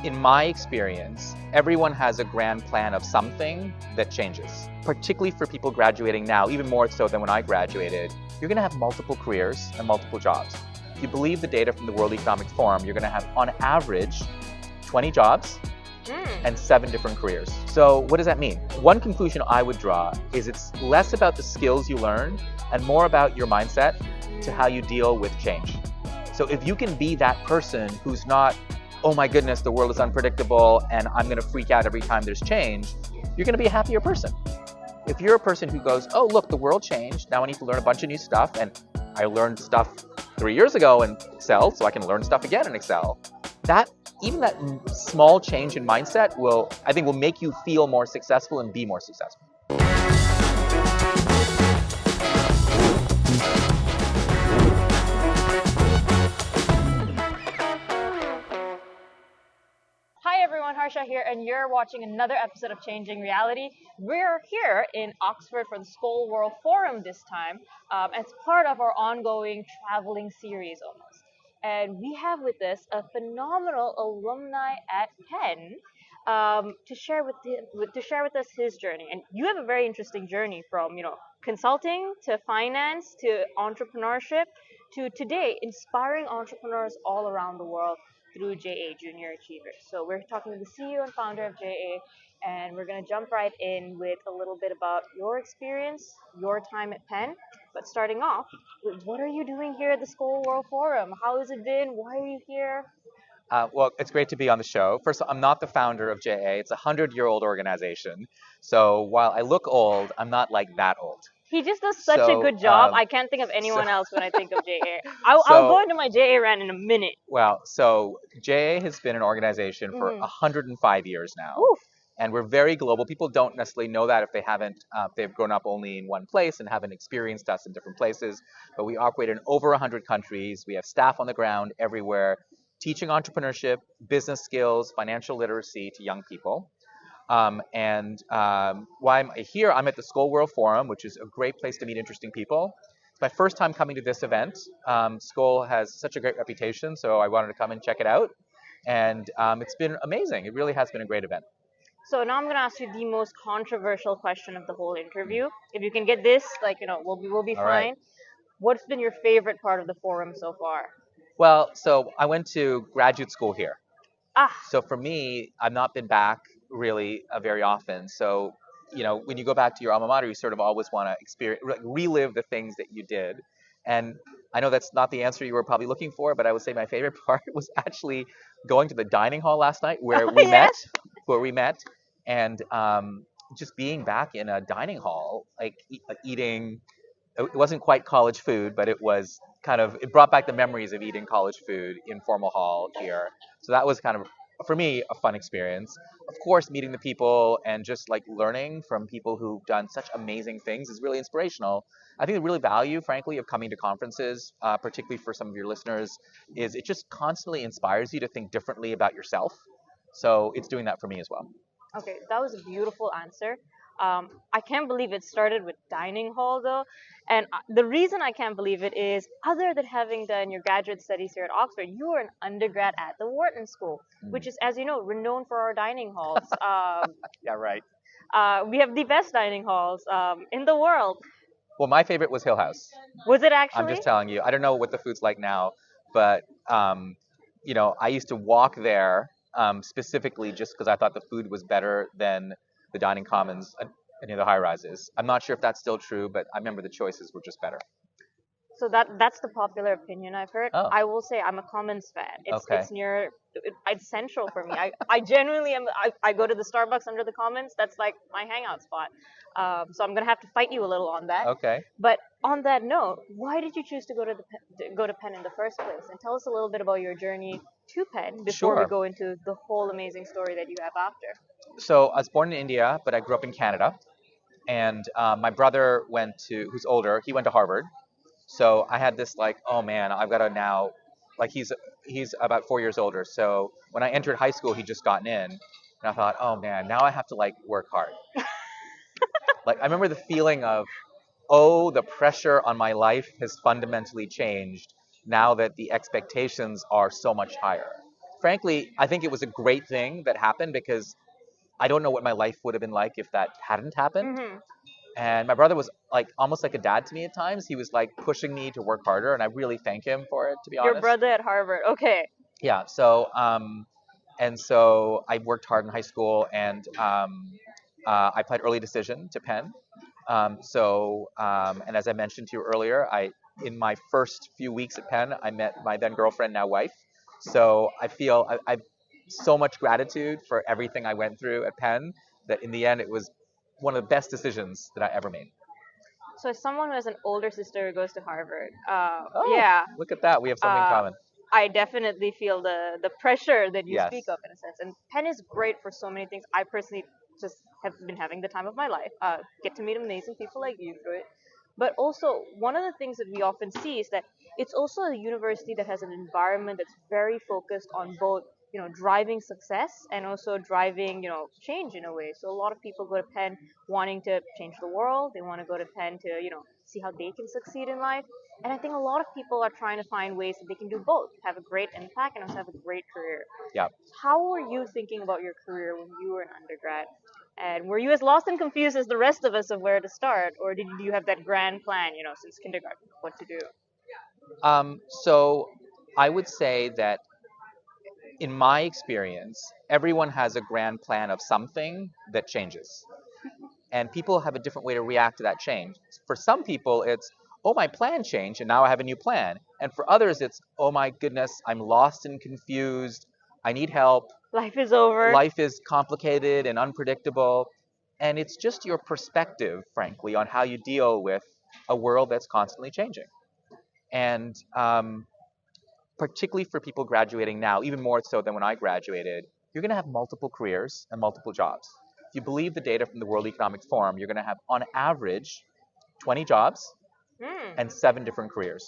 In my experience, everyone has a grand plan of something that changes. Particularly for people graduating now, even more so than when I graduated, you're going to have multiple careers and multiple jobs. If you believe the data from the World Economic Forum, you're going to have, on average, 20 jobs and 7 different careers. So what does that mean? One conclusion I would draw is it's less about the skills you learn and more about your mindset to how you deal with change. So if you can be that person who's not, oh my goodness, the world is unpredictable and I'm going to freak out every time there's change, you're going to be a happier person. If you're a person who goes, oh look, the world changed, now I need to learn a bunch of new stuff, and I learned stuff 3 years ago in Excel, so I can learn stuff again in Excel. Even that small change in mindset will make you feel more successful and be more successful. Hi everyone, Harsha here, and you're watching another episode of Changing Reality. We're here in Oxford for the Skoll World Forum this time, as part of our ongoing traveling series almost. And we have with us a phenomenal alumni at Penn to share with us his journey. And you have a very interesting journey from consulting to finance to entrepreneurship to today inspiring entrepreneurs all around the world through JA, Junior Achievers. So we're talking to the CEO and founder of JA, and we're going to jump right in with a little bit about your experience, your time at Penn. But starting off, what are you doing here at the Skoll World Forum? How has it been? Why are you here? Well, it's great to be on the show. First, I'm not the founder of JA. It's a 100-year-old organization. So while I look old, I'm not like that old. He just does such a good job. I can't think of anyone else when I think of JA. I'll go into my JA rant in a minute. Well, so JA has been an organization for 105 years now. Oof. And we're very global. People don't necessarily know that if they haven't, they've grown up only in one place and haven't experienced us in different places. But we operate in over 100 countries. We have staff on the ground everywhere, teaching entrepreneurship, business skills, financial literacy to young people. While I'm here, I'm at the Skoll World Forum, which is a great place to meet interesting people. It's my first time coming to this event. Skoll has such a great reputation, so I wanted to come and check it out. And it's been amazing. It really has been a great event. So now I'm going to ask you the most controversial question of the whole interview. If you can get this, we'll be fine. Right. What's been your favorite part of the forum so far? Well, so I went to graduate school here. Ah. So for me, I've not been back really very often. So, when you go back to your alma mater, you sort of always want to relive the things that you did. And I know that's not the answer you were probably looking for, but I would say my favorite part was actually going to the dining hall last night where we met, and just being back in a dining hall, eating. It wasn't quite college food, but it was it brought back the memories of eating college food in formal hall here. So that was for me, a fun experience. Of course, meeting the people and just learning from people who've done such amazing things is really inspirational. I think the real value, frankly, of coming to conferences, particularly for some of your listeners, is it just constantly inspires you to think differently about yourself. So it's doing that for me as well. Okay, that was a beautiful answer. I can't believe it started with dining hall though. And the reason I can't believe it is, other than having done your graduate studies here at Oxford, you were an undergrad at the Wharton School, which is, as you know, renowned for our dining halls. Yeah, right. We have the best dining halls in the world. Well, my favorite was Hill House. Was it actually? I'm just telling you. I don't know what the food's like now, but I used to walk there specifically just because I thought the food was better than the dining commons any of the high rises. I'm not sure if that's still true, but I remember the choices were just better. So that's the popular opinion I've heard. Oh. I will say I'm a Commons fan. It's central for me. I genuinely am. I go to the Starbucks under the Commons. That's like my hangout spot. So I'm gonna have to fight you a little on that. Okay. But on that note, why did you choose to go to Penn in the first place? And tell us a little bit about your journey to Penn before we go into the whole amazing story that you have after. So I was born in India, but I grew up in Canada. And my brother who's older, he went to Harvard. So I had this oh man, I've got to now, he's about 4 years older. So when I entered high school, he'd just gotten in. And I thought, oh man, now I have to work hard. I remember the feeling of, oh, the pressure on my life has fundamentally changed now that the expectations are so much higher. frankly, I think it was a great thing that happened because I don't know what my life would have been like if that hadn't happened. Hmm. And my brother was like almost like a dad to me at times. He was like pushing me to work harder, and I really thank him for it, to be Your honest. brother at Harvard. Okay. Yeah. So I worked hard in high school, and I applied early decision to Penn. And as I mentioned to you earlier, in my first few weeks at Penn, I met my then girlfriend, now wife. So I feel I've so much gratitude for everything I went through at Penn that in the end it was one of the best decisions that I ever made. So as someone who has an older sister who goes to Harvard, Oh, yeah, look at that. We have something in uh, common. I definitely feel the pressure that you Yes. speak of in a sense. And Penn is great for so many things. I personally just have been having the time of my life. Get to meet amazing people like you through it. But also, one of the things that we often see is that it's also a university that has an environment that's very focused on both, driving success and also driving, change in a way. So a lot of people go to Penn wanting to change the world. They want to go to Penn to, see how they can succeed in life. And I think a lot of people are trying to find ways that they can do both, have a great impact and also have a great career. Yeah. How were you thinking about your career when you were an undergrad? And were you as lost and confused as the rest of us of where to start, or did you have that grand plan, since kindergarten, what to do? So I would say that in my experience, everyone has a grand plan of something that changes. And people have a different way to react to that change. For some people, it's, oh, my plan changed and now I have a new plan. And for others, it's, oh my goodness, I'm lost and confused. I need help. Life is over. Life is complicated and unpredictable. And it's just your perspective, frankly, on how you deal with a world that's constantly changing. And particularly for people graduating now, even more so than when I graduated, you're going to have multiple careers and multiple jobs. If you believe the data from the World Economic Forum, you're going to have, on average, 20 jobs Hmm. and 7 different careers.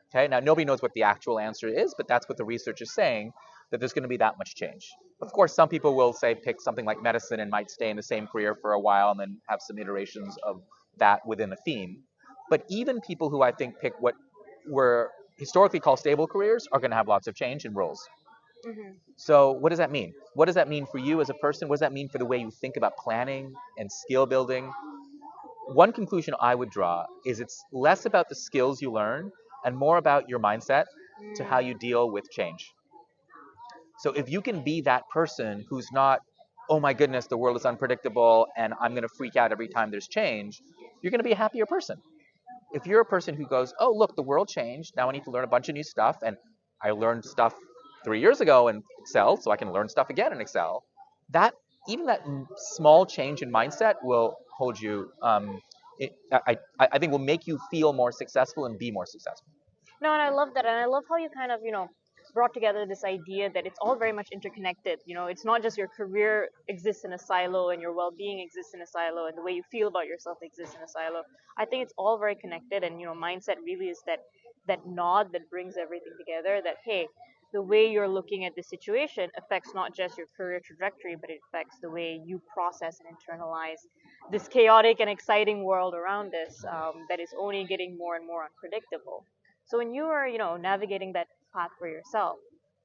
Okay, now nobody knows what the actual answer is, but that's what the research is saying, that there's going to be that much change. Of course, some people will say pick something like medicine and might stay in the same career for a while and then have some iterations of that within a theme. But even people who I think pick what were historically called stable careers are going to have lots of change in roles. Hmm. So what does that mean? What does that mean for you as a person? What does that mean for the way you think about planning and skill building? One conclusion I would draw is it's less about the skills you learn and more about your mindset to how you deal with change. So if you can be that person who's not, oh my goodness, the world is unpredictable and I'm going to freak out every time there's change, you're going to be a happier person. If you're a person who goes, oh, look, the world changed. Now I need to learn a bunch of new stuff. And I learned stuff 3 years ago in Excel, so I can learn stuff again in Excel. Even that small change in mindset will hold you, I think will make you feel more successful and be more successful. No, and I love that, and I love how you kind of, brought together this idea that it's all very much interconnected. It's not just your career exists in a silo and your well-being exists in a silo and the way you feel about yourself exists in a silo. I think it's all very connected, and mindset really is that nod that brings everything together. That hey, the way you're looking at the situation affects not just your career trajectory, but it affects the way you process and internalize this chaotic and exciting world around us that is only getting more and more unpredictable. So when you were, navigating that path for yourself,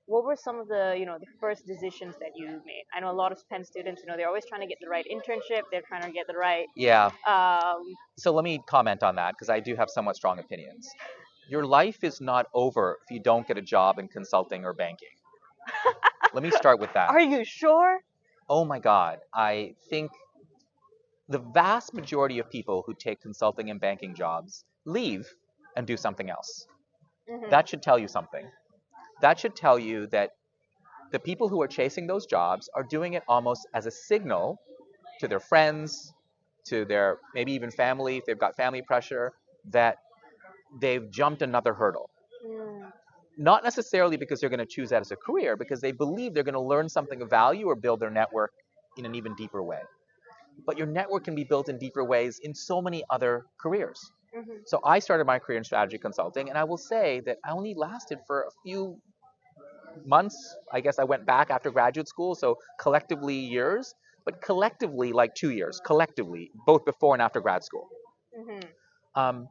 what were some of the, the first decisions that you made? I know a lot of Penn students, they're always trying to get the right internship. They're trying to get the right. Yeah. Um, So let me comment on that because I do have somewhat strong opinions. Your life is not over if you don't get a job in consulting or banking. Let me start with that. are you sure? Oh my God. I think the vast majority of people who take consulting and banking jobs leave and do something else. Hmm. That should tell you something. That should tell you that the people who are chasing those jobs are doing it almost as a signal to their friends, to their maybe even family, if they've got family pressure, that they've jumped another hurdle. Mm. Not necessarily because they're going to choose that as a career, because they believe they're going to learn something of value or build their network in an even deeper way. But your network can be built in deeper ways in so many other careers. Hmm. So I started my career in strategy consulting, and I will say that I only lasted for a few months. I guess I went back after graduate school, so collectively years, but collectively like 2 years, collectively, both before and after grad school. Hmm.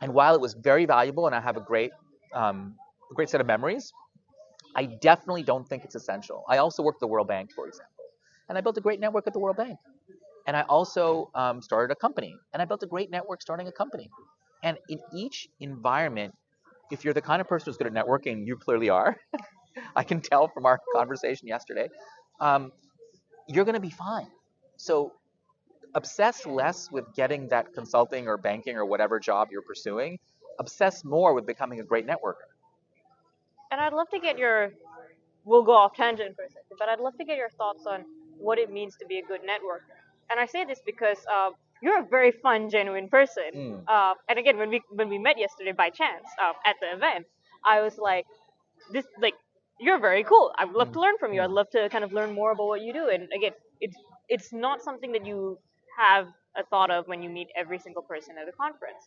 And while it was very valuable, and I have a great set of memories, I definitely don't think it's essential. I also worked at the World Bank, for example, and I built a great network at the World Bank. And I also started a company, and I built a great network starting a company. And in each environment, if you're the kind of person who's good at networking, you clearly are. I can tell from our conversation yesterday. Um, you're going to be fine. So obsess less with getting that consulting or banking or whatever job you're pursuing. Obsess more with becoming a great networker. And I'd love to get your, we'll go off tangent for a second, but I'd love to get your thoughts on what it means to be a good networker. And I say this because you're a very fun, genuine person. Mm. And again, when we met yesterday by chance at the event, I was like, this like you're very cool. I'd love to learn from you. I'd love to kind of learn more about what you do. And again, it's not something that you have a thought of when you meet every single person at a conference.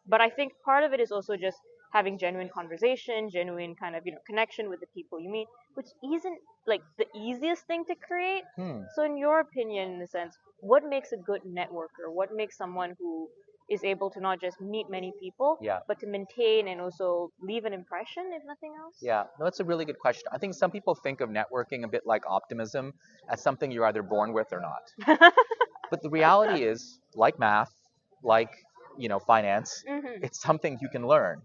But I think part of it is also just having genuine conversation, genuine kind of connection with the people you meet, which isn't like the easiest thing to create. Hmm. So, in your opinion, in a sense, what makes a good networker? What makes someone who is able to not just meet many people, Yeah. but to maintain and also leave an impression, if nothing else? Yeah, no, that's a really good question. I think some people think of networking a bit like optimism, as something you're either born with or not. But the reality is, like math, like finance, Hmm. it's something you can learn.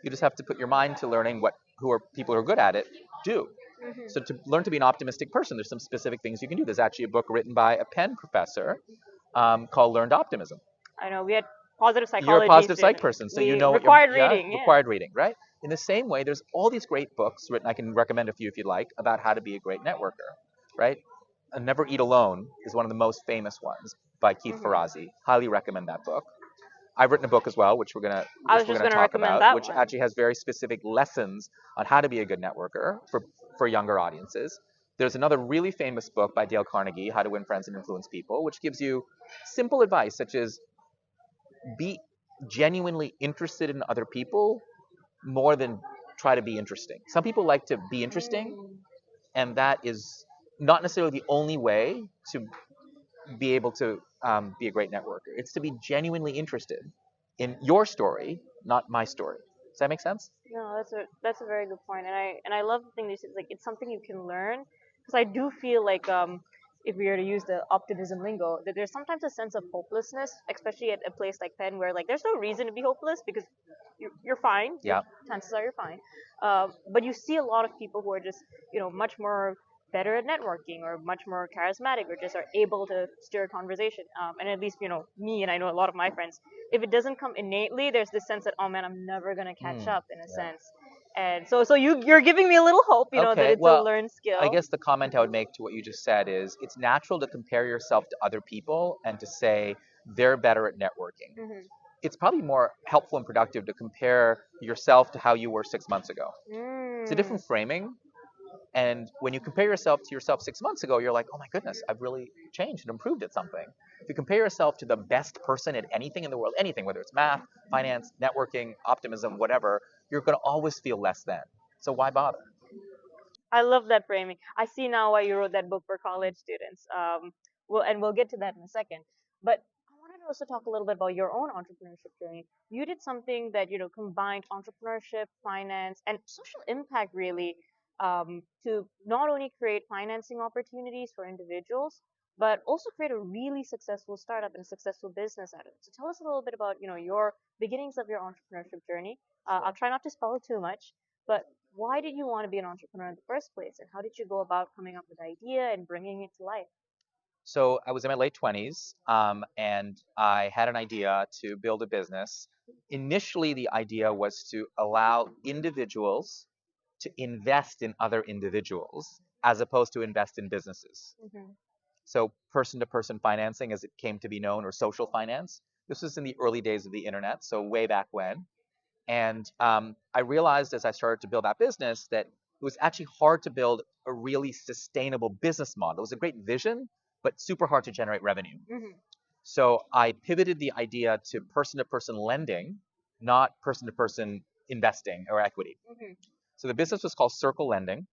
You just have to put your mind to learning what who are people who are good at it do. Hmm. So to learn to be an optimistic person, there's some specific things you can do. There's actually a book written by a Penn professor called Learned Optimism. I know we had positive You're a psychology positive psych students. person, so you We know what you're required reading, yeah. required reading, right? In the same way, there's all these great books written. I can recommend a few if you'd like about how to be a great networker, right? Never Eat Alone is one of the most famous ones by Keith Hmm. Ferrazzi. Highly recommend that book. I've written a book as well, I which was we're just gonna going to talk recommend about, that which one. actually has very specific lessons on how to be a good networker for younger audiences. There's another really famous book by Dale Carnegie, How to Win Friends and Influence People, which gives you simple advice such as be genuinely interested in other people more than try to be interesting. Some people like to be interesting, Mm. and that is not necessarily the only way to be able to be a great networker. It's to be genuinely interested in your story, not my story. Does that make sense? No, that's a very good point, and I love the thing that you said. Like it's something you can learn, because I do feel like if we were to use the optimism lingo, that there's sometimes a sense of hopelessness, especially at a place like Penn, where like there's no reason to be hopeless because you're fine. Yeah. Chances are you're fine. But you see a lot of people who are just much more better at networking or much more charismatic or just are able to steer a conversation. And at least me and I know a lot of my friends, if it doesn't come innately, there's this sense that, oh man, I'm never gonna catch up in a Yeah. sense. And so you're giving me a little hope, that Okay. it's a Well, learned skill. I guess the comment I would make to what you just said is it's natural to compare yourself to other people and to say they're better at networking. Hmm. It's probably more helpful and productive to compare yourself to how you were 6 months ago. It's a Mm. different framing. And when you compare yourself to yourself 6 months ago, you're like, oh my goodness, I've really changed and improved at something. If you compare yourself to the best person at anything in the world, anything, whether it's math, finance, networking, optimism, whatever, you're going to always feel less than. So why bother? I love that framing. I see now why you wrote that book for college students. We'll get to that in a second. But I wanted to also talk a little bit about your own entrepreneurship journey. You did something that combined entrepreneurship, finance, and social impact really, to not only create financing opportunities for individuals, but also create a really successful startup and a successful business out of it. So tell us a little bit about your beginnings of your entrepreneurship journey. I'll try not to spoil too much, but why did you want to be an entrepreneur in the first place, and how did you go about coming up with the idea and bringing it to life? So I was in my late 20s, and I had an idea to build a business. Initially, the idea was to allow individuals to invest in other individuals as opposed to invest in businesses. Hmm. So person to person financing, as it came to be known, or social finance. This was in the early days of the internet, so way back when. And I realized as I started to build that business that it was actually hard to build a really sustainable business model. It was a great vision, but super hard to generate revenue. Hmm. So I pivoted the idea to person lending, not person to person investing or equity. Hmm. So the business was called Circle Lending,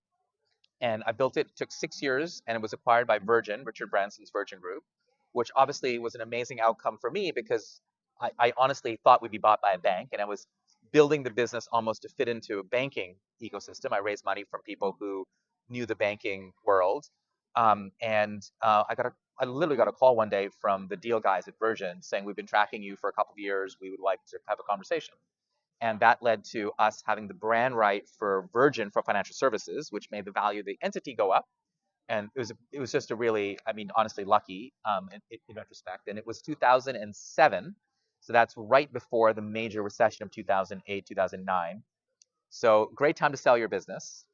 and I built it. It took 6 years, and it was acquired by Virgin, Richard Branson's Virgin Group, which obviously was an amazing outcome for me because I honestly thought we'd be bought by a bank, and I was building the business almost to fit into banking ecosystem. I raised money from people who knew the banking world. And I literally got a call one day from the deal guys at Virgin saying, we've been tracking you for a couple of years. We would like to have a conversation. And that led to us having the brand right for Virgin for financial services, which made the value of the entity go up. And it was just a really, I mean, honestly lucky in retrospect. And it was 2007, so that's right before the major recession of 2008, 2009. So great time to sell your business.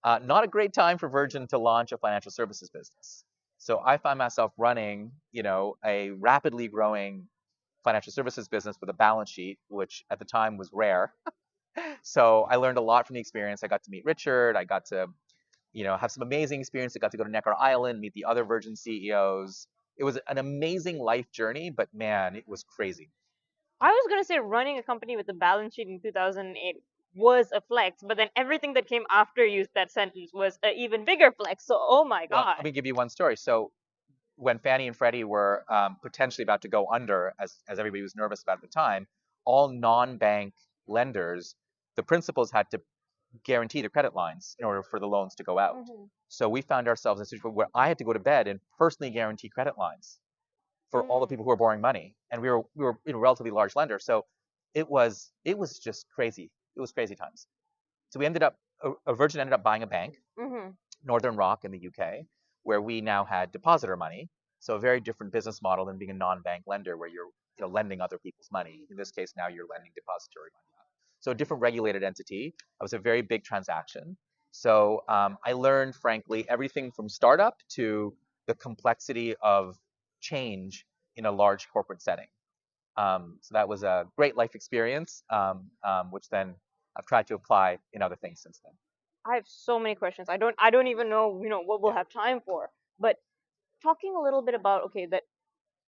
Not a great time for Virgin to launch a financial services business. So I find myself running, a rapidly growing financial services business with a balance sheet, which at the time was rare. So I learned a lot from the experience. I got to meet Richard. I got to, have some amazing experience. I got to go to Necker Island, meet the other Virgin CEOs. It was an amazing life journey, but man, it was crazy. I was gonna say running a company with a balance sheet in 2008 was a flex, but then everything that came after you that sentence was an even bigger flex. So, oh my Well, god. let me give you one story. So when Fannie and Freddie were potentially about to go under, as everybody was nervous about at the time, all non-bank lenders, the principals had to guarantee the credit lines in order for the loans to go out. Mm-hmm. So we found ourselves in a situation where I had to go to bed and personally guarantee credit lines for all the people who were borrowing money, and we were a relatively large lender. So it was just crazy. It was crazy times. So we ended up, a Virgin ended up buying a bank, Mm-hmm. Northern Rock in the UK, where we now had depositor money. So a very different business model than being a non-bank lender where you're lending other people's money. In this case, now you're lending depository money out. So a different regulated entity. It was a very big transaction. So I learned, frankly, everything from startup to the complexity of change in a large corporate setting. So that was a great life experience, which then I've tried to apply in other things since then. I have so many questions. I don't even know, what we'll Yeah. have time for. But talking a little bit about, okay, that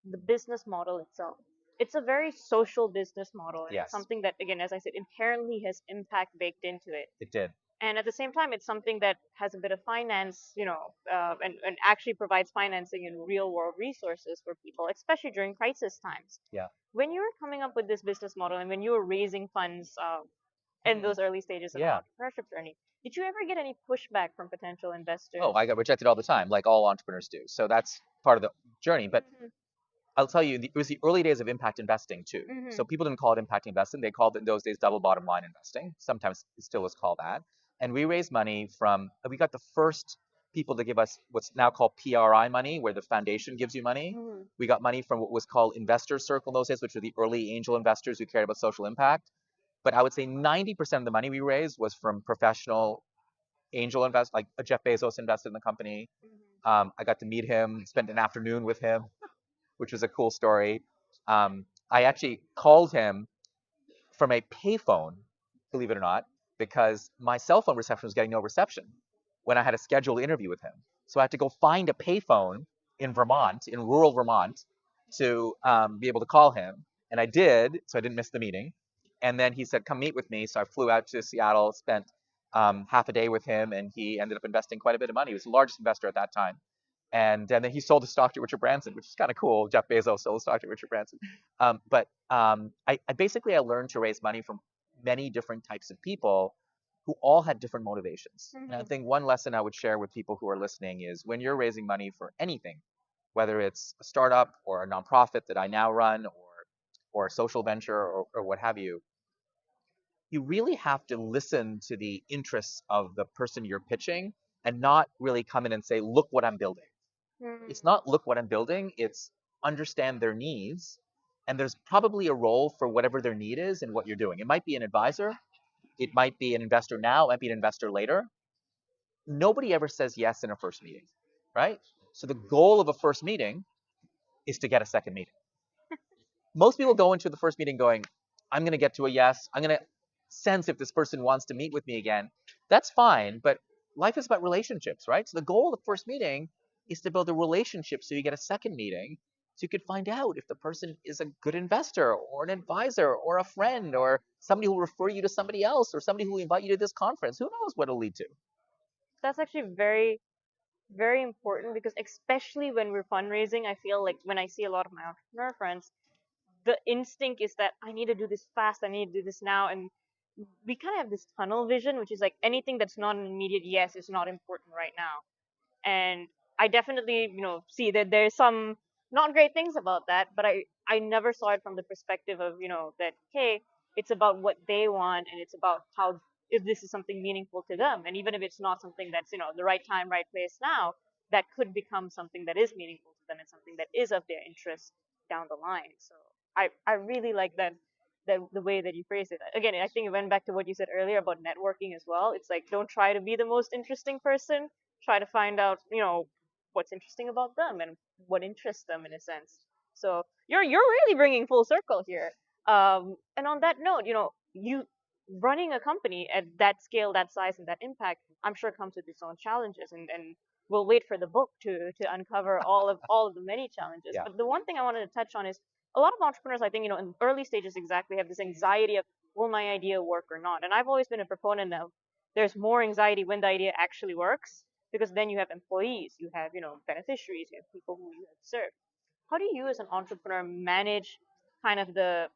the business model itself. It's a very social business model, and it's Yes, something that, again, as I said, inherently has impact baked into it. it did. And at the same time, it's something that has a bit of finance, and actually provides financing and real world resources for people, especially during crisis times. Yeah. When you were coming up with this business model and when you were raising funds in those early stages of Yeah. entrepreneurship journey, did you ever get any pushback from potential investors? Oh, I got rejected all the time, like all entrepreneurs do. So that's part of the journey. But Mhm, I'll tell you, it was the early days of impact investing too. So mhm, people didn't call it impact investing; they called it in those days double bottom line investing. Sometimes it still is called that. And we raised money from. We got the first people to give us what's now called PRI money, where the foundation gives you money. mhm. We got money from what was called Investor Circle in those days, which were the early angel investors who cared about social impact. But I would say 90% of the money we raised was from professional angel investors, like Jeff Bezos invested in the company. I got to meet him, spent an afternoon with him, which was a cool story. I actually called him from a payphone, believe it or not, because my cell phone reception was getting no reception when I had a scheduled interview with him. So I had to go find a payphone in Vermont, in rural Vermont, to be able to call him. And I did, so I didn't miss the meeting. And then he said, come meet with me. So I flew out to Seattle, spent half a day with him, and he ended up investing quite a bit of money. He was the largest investor at that time. And then he sold the stock to Richard Branson, which is kind of cool. Jeff Bezos sold the stock to Richard Branson. But I basically I learned to raise money from many different types of people who all had different motivations. And I Mhm. think one lesson I would share with people who are listening is when you're raising money for anything, whether it's a startup or a nonprofit that I now run or a social venture or what have you really have to listen to the interests of the person you're pitching and not really come in and say, look what I'm building. Mhm. It's not look what I'm building, it's understand their needs. And there's probably a role for whatever their need is in what you're doing. It might be an advisor, it might be an investor now, it might be an investor later. Nobody ever says yes in a first meeting, right? So the goal of a first meeting is to get a second meeting. Most people go into the first meeting going, I'm going to get to a yes. I'm going to sense if this person wants to meet with me again. That's fine, but life is about relationships, right? So the goal of the first meeting is to build a relationship so you get a second meeting so you could find out if the person is a good investor or an advisor or a friend or somebody who will refer you to somebody else or somebody who will invite you to this conference. Who knows what it'll lead to? That's actually very, very important because especially when we're fundraising, I feel like when I see a lot of my entrepreneur friends, the instinct is that I need to do this fast, I need to do this now, and we kind of have this tunnel vision, which is like anything that's not an immediate yes is not important right now. And I definitely, see that there's some not great things about that, but I never saw it from the perspective of, that hey, it's about what they want, and it's about how, if this is something meaningful to them, and even if it's not something that's, the right time, right place now, that could become something that is meaningful to them and something that is of their interest down the line. So I really like that, the way that you phrase it. Again, I think it went back to what you said earlier about networking as well. It's like, don't try to be the most interesting person, try to find out, what's interesting about them and what interests them in a sense. So you're really bringing full circle here. And on that note, you running a company at that scale, that size, and that impact, I'm sure comes with its own challenges. And we'll wait for the book to uncover all of the many challenges. Yeah. But the one thing I wanted to touch on is a lot of entrepreneurs, I think, in early stages exactly have this anxiety of, will my idea work or not? And I've always been a proponent of, there's more anxiety when the idea actually works, because then you have employees, you have, beneficiaries, you have people who you have served. How do you as an entrepreneur manage kind of the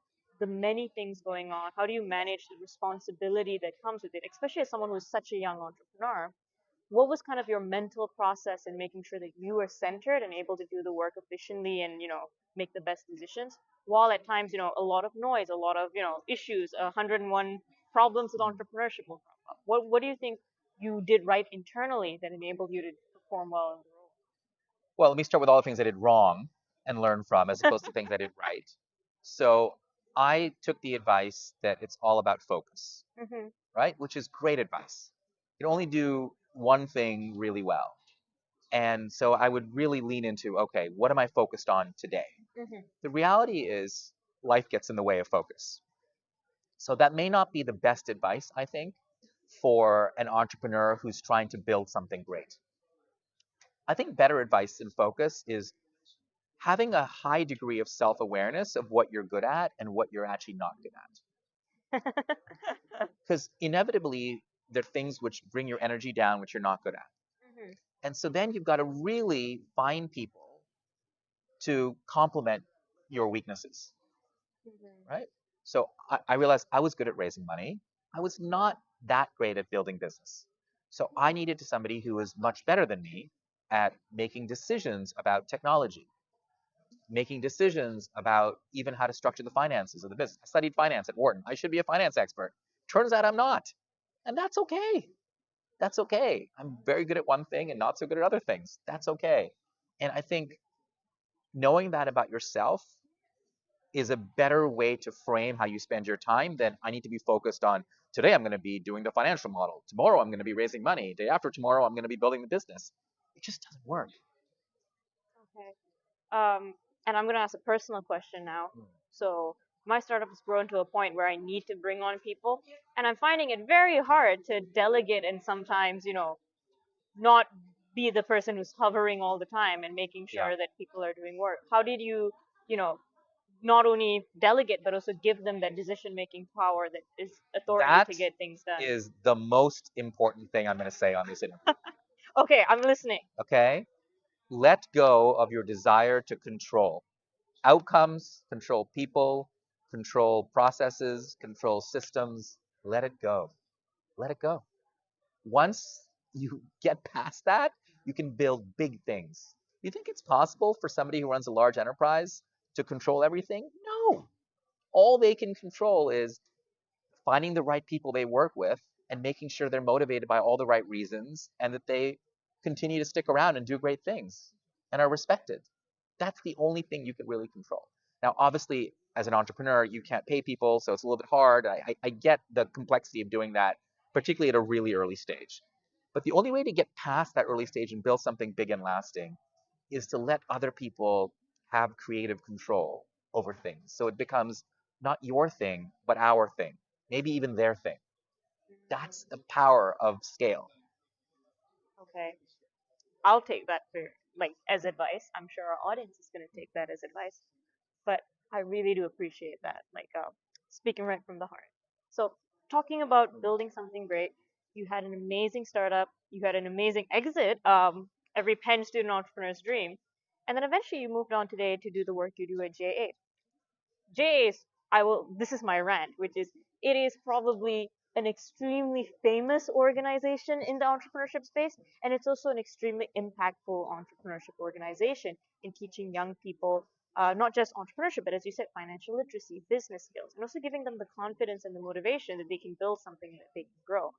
many things going on? How do you manage the responsibility that comes with it, especially as someone who's such a young entrepreneur? What was kind of your mental process in making sure that you were centered and able to do the work efficiently and, make the best decisions, while at times, a lot of noise, a lot of, issues, 101 problems with entrepreneurship will crop up? What do you think you did right internally that enabled you to perform well in the Well, let me start with all the things I did wrong and learn from, as opposed to things I did right. So I took the advice that it's all about focus, role? right? Which is great advice. You can only do one thing really well. And so I would really lean into, okay, what am I focused on today? Mm-hmm. The reality is life gets in the way of focus. So that may not be the best advice, I think, for an entrepreneur who's trying to build something great. I think better advice and focus is having a high degree of self awareness of what you're good at and what you're actually not good at. Because inevitably, there are things which bring your energy down, which you're not good at. Mm-hmm. And so then you've got to really find people to complement your weaknesses, Mm-hmm. right? So I realized I was good at raising money. I was not that great at building business. So I needed somebody who was much better than me at making decisions about technology, making decisions about even how to structure the finances of the business. I studied finance at Wharton. I should be a finance expert. Turns out I'm not. And that's okay. That's okay. I'm very good at one thing and not so good at other things. That's okay. And I think knowing that about yourself is a better way to frame how you spend your time than I need to be focused on today I'm going to be doing the financial model. Tomorrow I'm going to be raising money. Day after tomorrow I'm going to be building the business. It just doesn't work. Okay. And I'm going to ask a personal question now. So my startup has grown to a point where I need to bring on people, and I'm finding it very hard to delegate and sometimes, not be the person who's hovering all the time and making Yeah. sure that people are doing work. How did you, you know, not only delegate but also give them that decision making power, that is authority That to get things done? is the most important thing I'm going to say on this interview. Okay, I'm listening. Okay? Let go of your desire to control outcomes, control people, control processes, control systems. Let it go. Let it go. Once you get past that, you can build big things. You think it's possible for somebody who runs a large enterprise to control everything? No. All they can control is finding the right people they work with and making sure they're motivated by all the right reasons and that they continue to stick around and do great things and are respected. That's the only thing you can really control. Now, obviously, as an entrepreneur, you can't pay people, so it's a little bit hard. I get the complexity of doing that, particularly at a really early stage. But the only way to get past that early stage and build something big and lasting is to let other people have creative control over things. So it becomes not your thing, but our thing, maybe even their thing. That's the power of scale. Okay, I'll take that for, like, as advice. I'm sure our audience is going to take that as advice. But I really do appreciate that, like, speaking right from the heart. So, talking about building something great, you had an amazing startup, you had an amazing exit, every Penn student entrepreneur's dream, and then eventually you moved on today to do the work you do at JA. JA is, I will, this is my rant, which is, it is probably an extremely famous organization in the entrepreneurship space, and it's also an extremely impactful entrepreneurship organization in teaching young people not just entrepreneurship, but as you said, financial literacy, business skills, and also giving them the confidence and the motivation that they can build something that they can grow.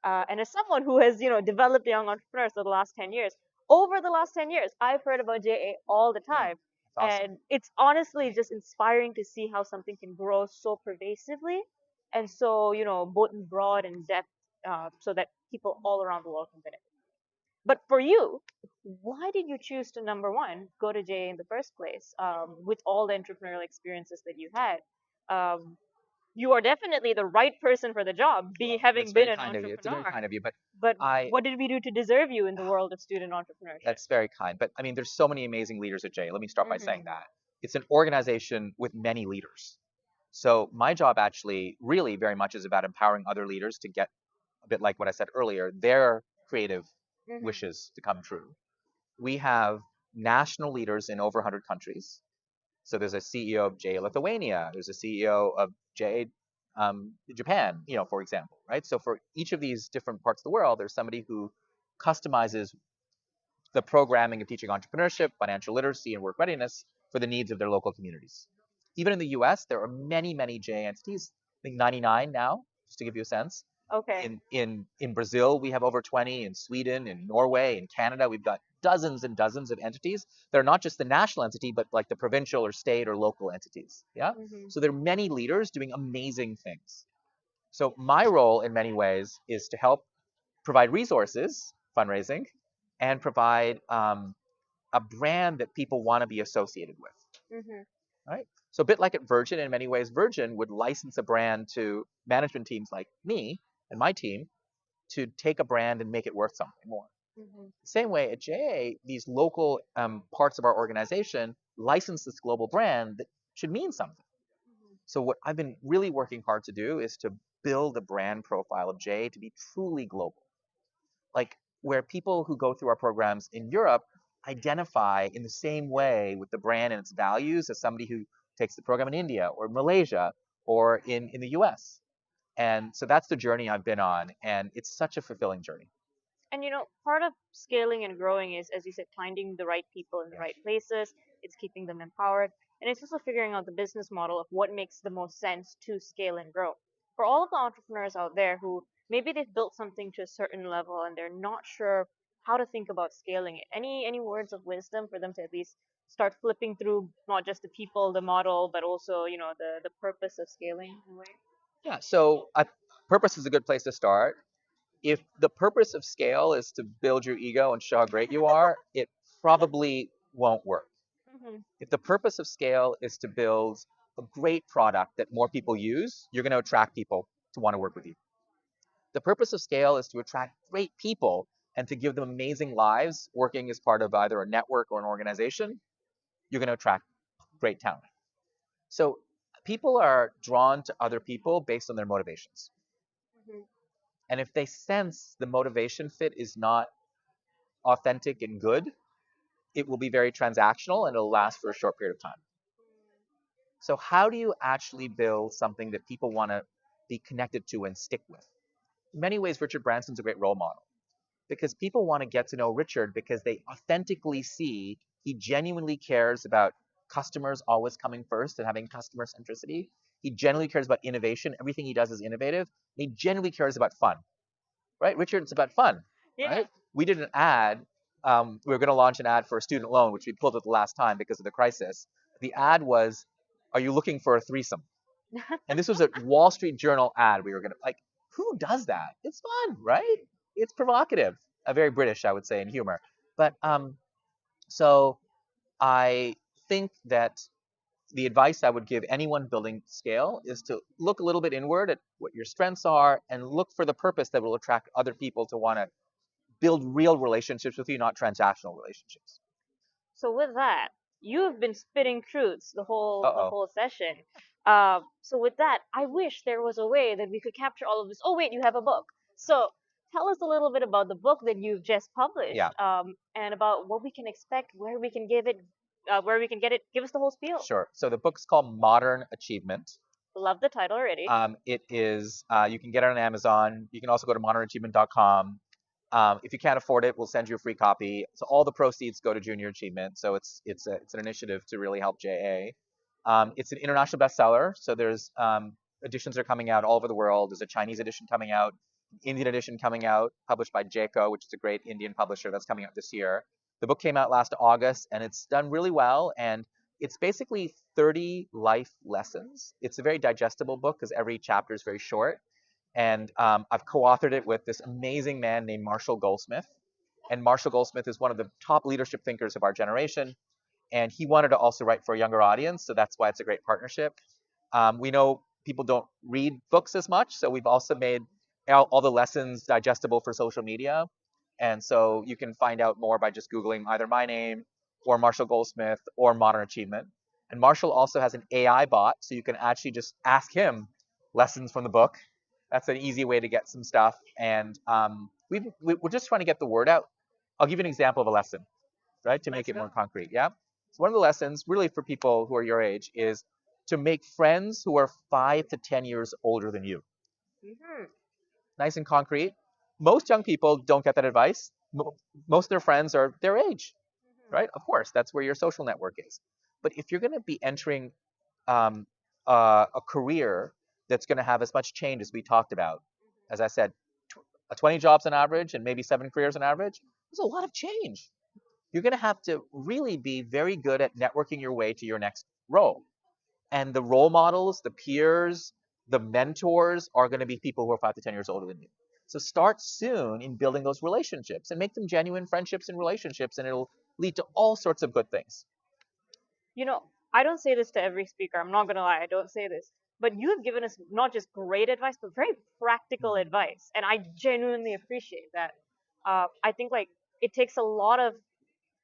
And as someone who has, developed young entrepreneurs for the last 10 years, over the last 10 years, I've heard about JA all the time. Awesome. And it's honestly just inspiring to see how something can grow so pervasively and so, both in broad and depth, so that people all around the world can benefit. But for you, why did you choose to, number one, go to JA in the first place, with all the entrepreneurial experiences that you had? Um, you are definitely the right person for the job, having That's been very an kind of you. It's very entrepreneur. kind of you, but But I what did we do to deserve you in the world of student entrepreneurship? that's very kind. But I mean, there's so many amazing leaders at Jay. Let me start by saying Hmm. that. It's an organization with many leaders. So my job actually really very much is about empowering other leaders to get a bit like what I said earlier, their creative Hmm. wishes to come true. We have national leaders in over 100 countries. So there's a CEO of J Lithuania, there's a CEO of J Japan, for example, right? So for each of these different parts of the world, there's somebody who customizes the programming of teaching entrepreneurship, financial literacy, and work readiness for the needs of their local communities. Even in the US, there are many, many J entities. I think 99 now, just to give you a sense. Okay. In Brazil, we have over 20. In Sweden, in Norway, in Canada, we've got dozens and dozens of entities. They're not just the national entity, but like the provincial or state or local entities. Yeah. Hmm. So there are many leaders doing amazing things. So my role, in many ways, is to help provide resources, fundraising, and provide a brand that people want to be associated with. Hmm. Right. So a bit like at Virgin, in many ways, Virgin would license a brand to management teams like me and my team to take a brand and make it worth something more. Hmm. Same way at JA, these local parts of our organization license this global brand that should mean something. So what I've been really working hard to do is to build a brand profile of JA to be truly global. Like where people who go through our programs in Europe identify in the same way with the brand and its values as somebody who takes the program in India or Malaysia or in the US. And so that's the journey I've been on. And it's such a fulfilling journey. And part of scaling and growing is, as you said, finding the right people in the Yeah. right places. It's keeping them empowered, and it's also figuring out the business model of what makes the most sense to scale and grow. For all of the entrepreneurs out there who maybe they've built something to a certain level and they're not sure how to think about scaling it, any words of wisdom for them to at least start flipping through not just the people, the model, but also the purpose of scaling in a way. Yeah. So purpose is a good place to start. If the purpose of scale is to build your ego and show how great you are, it probably won't work. Hmm. If the purpose of scale is to build a great product that more people use, you're going to attract people to want to work with you. The purpose of scale is to attract great people and to give them amazing lives working as part of either a network or an organization. You're going to attract great talent. So people are drawn to other people based on their motivations. Hmm. And if they sense the motivation fit is not authentic and good, it will be very transactional and it'll last for a short period of time. So, how do you actually build something that people want to be connected to and stick with? In many ways, Richard Branson's a great role model because people want to get to know Richard because they authentically see he genuinely cares about customers always coming first and having customer centricity. He genuinely cares about innovation. Everything he does is innovative. He genuinely cares about fun, right? Richard, it's about fun, Yeah. right? We did an ad. We were going to launch an ad for a student loan, which we pulled at the last time because of the crisis. The ad was, "Are you looking for a threesome?" And this was a Wall Street Journal ad. We were going to like, who does that? It's fun, right? It's provocative, very British, I would say, in humor. But so I think that the advice I would give anyone building scale is to look a little bit inward at what your strengths are and look for the purpose that will attract other people to want to build real relationships with you, not transactional relationships. So with that, you've been spitting truths the whole Uh the oh. whole session. So with that, I wish there was a way that we could capture all of this. Oh wait, you have a book. So tell us a little bit about the book that you've just Yeah, published, and about what we can expect, where we can give it, where we can get it. Give us the whole spiel. sure. So the book's called Modern Achievement. Love the title already. It is, you can get it on Amazon. You can also go to modernachievement.com. If you can't afford it, we'll send you a free copy. So all the proceeds go to junior achievement. So it's an initiative to really help JA. It's an international bestseller. So there's editions are coming out all over the world. There's a Chinese edition coming out, Indian edition coming out, published by JACO, which is a great Indian publisher that's coming out this year. The book came out last August, and it's done really well. And it's basically 30 life lessons. It's a very digestible book because every chapter is very short. And I've co-authored it with this amazing man named Marshall Goldsmith. And Marshall Goldsmith is one of the top leadership thinkers of our generation. And he wanted to also write for a younger audience, so that's why it's a great partnership. We know people don't read books as much, so we've also made all the lessons digestible for social media. And so you can find out more by just Googling either my name or Marshall Goldsmith or Modern Achievement. And Marshall also has an AI bot, so you can actually just ask him lessons from the book. That's an easy way to get some stuff. And we're just trying to get the word out. I'll give you an example of a lesson, right, to make it more concrete. Yeah. So one of the lessons, really for people who are your age, is to make friends who are 5 to 10 years older than you. Mm-hmm. Nice and concrete. Most young people don't get that advice. Most of their friends are their age, right? Of course, that's where your social network is. But if you're going to be entering um, a career that's going to have as much change as we talked about, as I said, 20 jobs on average and maybe 7 careers on average, there's a lot of change. You're going to have to really be very good at networking your way to your next role. And the role models, the peers, the mentors are going to be people who are 5 to 10 years older than you. So start soon in building those relationships and make them genuine friendships and relationships, and it'll lead to all sorts of good things. You know, I don't say this to every speaker. I'm not going to lie. I don't say this. But you have given us not just great advice, but very practical advice. And I genuinely appreciate that. I think like it takes a lot of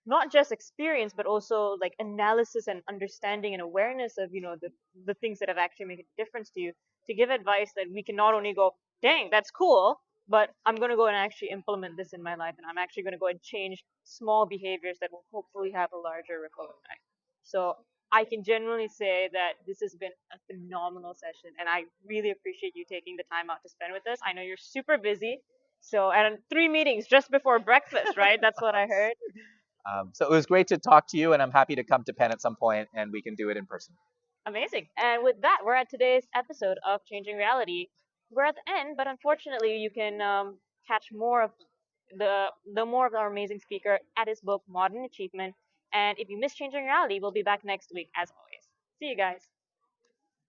not just experience, but also like analysis and understanding and awareness of, the things that have actually made a difference to you to give advice that we can not only go, dang, that's cool, but I'm going to go and actually implement this in my life. And I'm actually going to go and change small behaviors that will hopefully have a larger ripple effect. So I can genuinely say that this has been a phenomenal session, and I really appreciate you taking the time out to spend with us. I know you're super busy, so and 3 meetings just before breakfast, right? That's what I heard. So it was great to talk to you, and I'm happy to come to Penn at some point, and we can do it in person. Amazing. And with that, we're at today's episode of Changing Reality. We're at the end, but unfortunately, you can catch more of the more of our amazing speaker at his book Modern Achievement. And if you miss Changing Reality, we'll be back next week as always. See you guys.